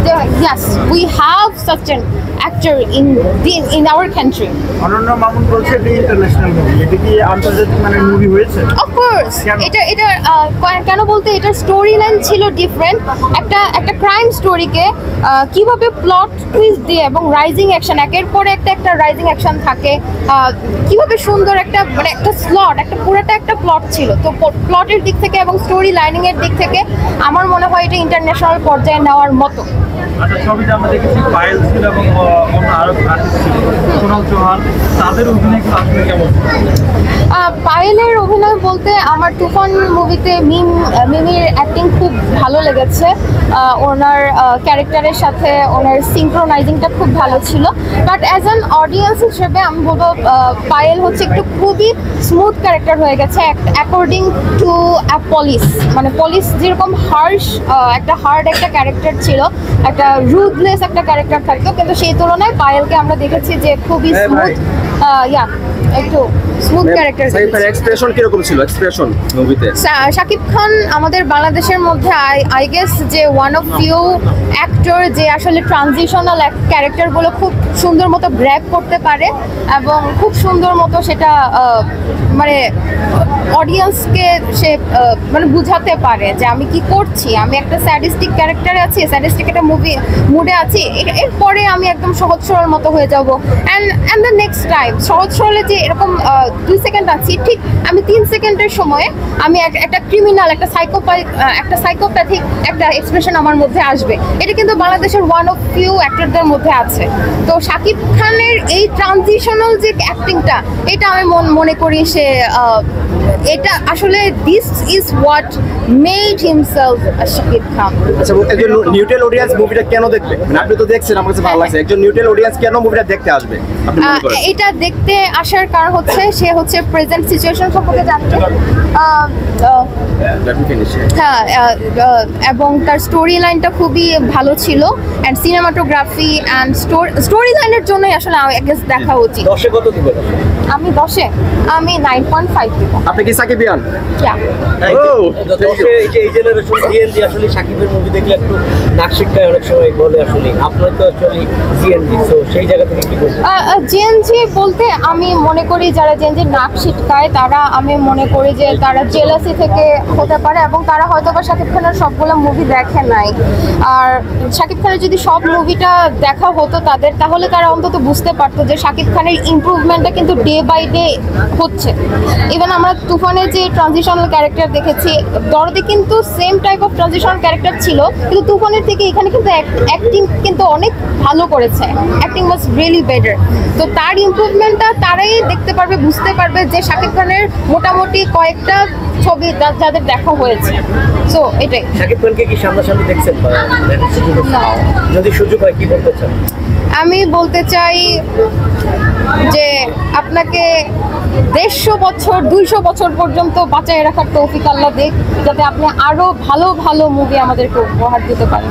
yes, we have such an actor in our country. অনন্য মামুন বলছে এটা ইন্টারন্যাশনাল মুভি, এটা কি আন্তর্জাতিক মানের মুভি হয়েছে? Of course, এটা কেন বলতে এটার স্টোরি লাইন ছিল ডিফারেন্ট। একটা ক্রাইম স্টোরিকে কিভাবে প্লট টুইস্ট দিয়ে এবং রাইজিং অ্যাকশন, একের পরে একটা রাইজিং অ্যাকশন থাকে, কিভাবে সুন্দর একটা স্লট, পুরোটা একটা প্লট ছিল। তো প্লটের দিক থেকে এবং স্টোরি লাইনিং এর দিক থেকে আমার মনে হয় এটা ইন্টারন্যাশনাল পর্যায়ে নেওয়ার মতো। আচ্ছা, ছবিটা আমরা দেখেছি পায়েল ছিল এবং অন্য আরো আর্টিস্ট ছিল, সোনাল চৌহান, তাদের অভিনয় আসলে কেমন? পায়েলের অভিনয় বলতে আমার তুফান মুভিতে মিমির অ্যাক্টিং খুব ভালো লেগেছে। ওনার ক্যারেক্টারের সাথে ওনার সিনক্রোনাইজিংটা খুব ভালো ছিল। বাট অ্যাজ অ্যান অডিয়েন্স হিসেবে আমি বলবো পায়েল হচ্ছে একটু খুবই স্মুথ ক্যারেক্টার হয়ে গেছে অ্যাকর্ডিং টু পুলিশ যেরকম হার্ড একটা ক্যারেক্টার ছিল, একটা রুথলেস একটা ক্যারেক্টার থাকতো, কিন্তু সেই তুলনায় পায়েলকে আমরা দেখেছি যে খুবই স্মুথ, একটু স্মুথ ক্যারেক্টার। এক্সপ্রেশন কিরকম ছিল এক্সপ্রেশন মুভিতে? শাকিব খান আমাদের বাংলাদেশের মধ্যে আই গেস যে ওয়ান অফ ফিউ অ্যাক্টর যে আসলে ট্রানজিশনাল ক্যারেক্টারগুলো খুব সুন্দর মতো গ্র্যাব করতে পারে এবং খুব সুন্দর মতো সেটা মানে অডিয়েন্সকে সে মানে বুঝাতে পারে যে আমি কি করছি, আমি একটা স্যাডিস্টিক ক্যারেক্টারে আছি, স্যাডিস্টিক একটা মুডে আছি, এরপরে আমি একদম সহজ সরল মতো হয়ে যাব। অ্যান্ড দ্য নেক্সট টাইম সহজ সরলে যে এরকম 2 সেকেন্ড আছি, ঠিক আমি 3 সেকেন্ডের সময়ে আমি একটা ক্রিমিনাল, একটা সাইকোপ্যাথিক একটা এক্সপ্রেশন আমার মধ্যে আসবে। এটা কিন্তু বাংলাদেশের ওয়ান অফ ফিউ অ্যাক্টরদের মধ্যে আছে। তো শাকিব খানের এই ট্রানজিশনাল যে অ্যাক্টিংটা, এটা আমি মনে করি সে এটা আসলে this is what made himself Shakib Khan. আচ্ছা, একজন নিউট্রাল অডিয়েন্স মুভিটা কেন দেখবে? মানে আপনি তো দেখছেন, আমার কাছে ভালো লাগছে, একজন নিউট্রাল অডিয়েন্স কেন মুভিটা দেখতে আসবে আপনি মনে করেন? এটা দেখতে আসার কারণ হচ্ছে সে হচ্ছে প্রেজেন্ট সিচুয়েশন সম্পর্কে জানতে, হ্যাঁ, এবং তার স্টোরি লাইনটা খুবই ভালো ছিল অ্যান্ড সিনেমাটোগ্রাফি অ্যান্ড স্টোরি লাইনের জন্যই আসলে দেখা উচিত। 10 কত দিবেন? আমি 9.5 দিব। আপনি কি সাকিবিয়ান? এই জেনারেশন জিএনজি আসলে সাকিবের মুভি দেখলে একটু নাক শিটকায় অনেক সময় বলে, আসলে আপনার তো আসলে জিএনজি, তো সেই জায়গা থেকে কি বলবেন? জিএনজি বলতে আমি মনে করি যারা জিএনজি নাক শিটকায় তারা, আমি মনে করি যে তারা জেলাসি থেকে হতে পারে এবং তারা হয়তো বা শাকিব খানের সবগুলো মুভি দেখে নাই। আর শাকিব খানের যদি সব মুভিটা দেখা হতো তাদের, তাহলে তারা অন্তত বুঝতে পারতো যে শাকিব খানের ইমপ্রুভমেন্টটা কিন্তু ডে বাই ডে হচ্ছে। ইভেন আমরা তুফানের যে ট্রানজিশনাল ক্যারেক্টার দেখেছি, দরদে কিন্তু same type of transitional character ছিল, কিন্তু তুফানের থেকে এখানে কিন্তু অ্যাক্টিং কিন্তু অনেক ভালো করেছে, অ্যাক্টিং ওয়াজ রিয়েলি বেটার। তো তার ইমপ্রুভমেন্টটা তারাই দেখতে পারবে, বুঝতে পারবে যে শাকিব খানের মোটামুটি কয়েকটা ছবি যাদের দেখা হয়েছে। সো এটাই। শাকিব খানকে কি সামনাসামনি দেখছেন? যদি সুযোগ হয় কি বলতে চান? আমি বলতে চাই যে আপনাকে 150 বছর 200 বছর পর্যন্ত বাঁচায় রাখার তৌফিক আল্লাহ দেখ, যাতে আপনি আরো ভালো ভালো মুভি আমাদেরকে উপহার দিতে পারেন।